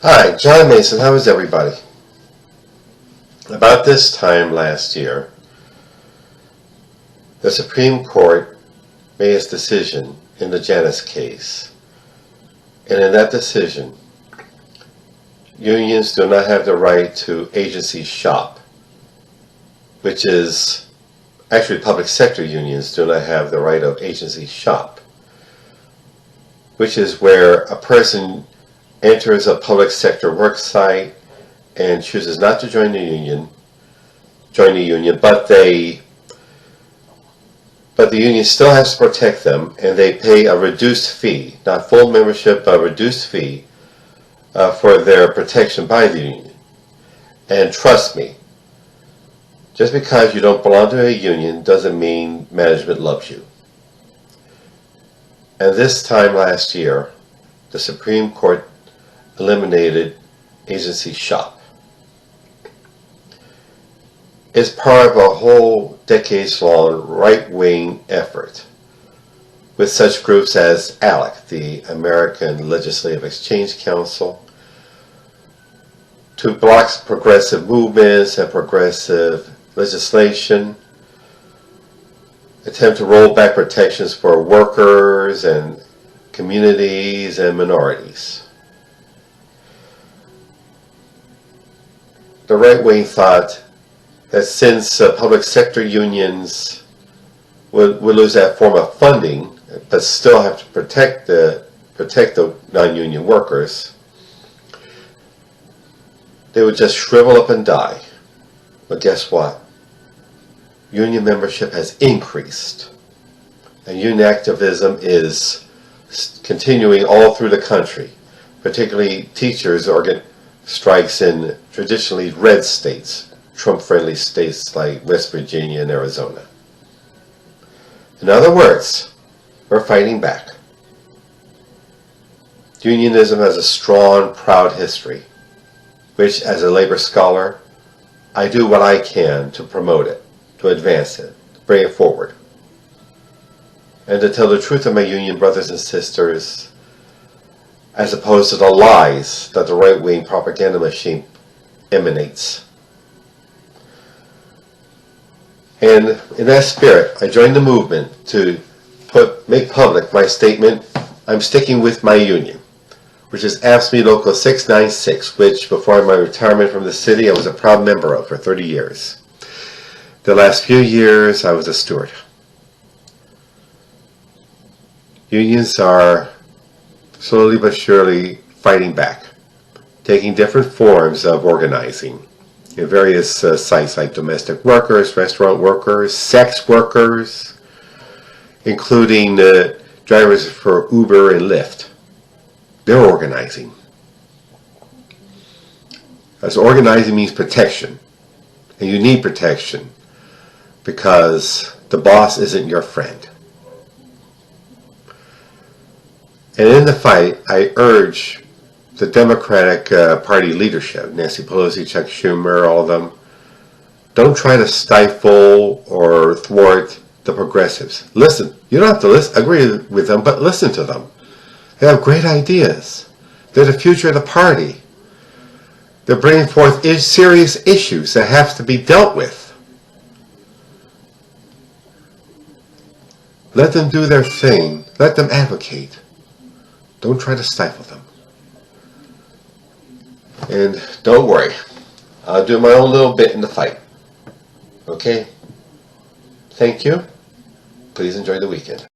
Hi, John Mason. How is everybody? About this time last year, the Supreme Court made its decision in the Janus case. And in that decision, unions do not have the right to agency shop, which is actually public sector unions do not have the right of agency shop, which is where a person enters a public sector work site and chooses not to join the union, but the union still has to protect them, and they pay a reduced fee, not full membership, but a reduced fee for their protection by the union. And trust me, just because you don't belong to a union doesn't mean management loves you. And this time last year, the Supreme Court eliminated agency shop. It's part of a whole decades-long right-wing effort with such groups as ALEC, the American Legislative Exchange Council, to block progressive movements and progressive legislation, attempt to roll back protections for workers and communities and minorities. The right wing thought that since public sector unions would lose that form of funding, but still have to protect the non-union workers, they would just shrivel up and die. But guess what? Union membership has increased, and union activism is continuing all through the country, particularly teachers' strikes in traditionally red states, Trump-friendly states like West Virginia and Arizona. In other words, we're fighting back. Unionism has a strong, proud history, which, as a labor scholar, I do what I can to promote it, to advance it, to bring it forward, and to tell the truth of my union brothers and sisters, as opposed to the lies that the right-wing propaganda machine emanates. And in that spirit, I joined the movement to make public my statement, I'm sticking with my union, which is AFSCME Local 696, which before my retirement from the city I was a proud member of for 30 years. The last few years I was a steward. Unions are slowly but surely fighting back, taking different forms of organizing in various sites like domestic workers, restaurant workers, sex workers, including drivers for Uber and Lyft. They're organizing. As organizing means protection, and you need protection because the boss isn't your friend. And in the fight, I urge the Democratic Party leadership, Nancy Pelosi, Chuck Schumer, all of them, don't try to stifle or thwart the progressives. Listen, you don't have to agree with them, but listen to them. They have great ideas. They're the future of the party. They're bringing forth serious issues that have to be dealt with. Let them do their thing. Let them advocate. Don't try to stifle them. And don't worry, I'll do my own little bit in the fight. Okay? Thank you. Please enjoy the weekend.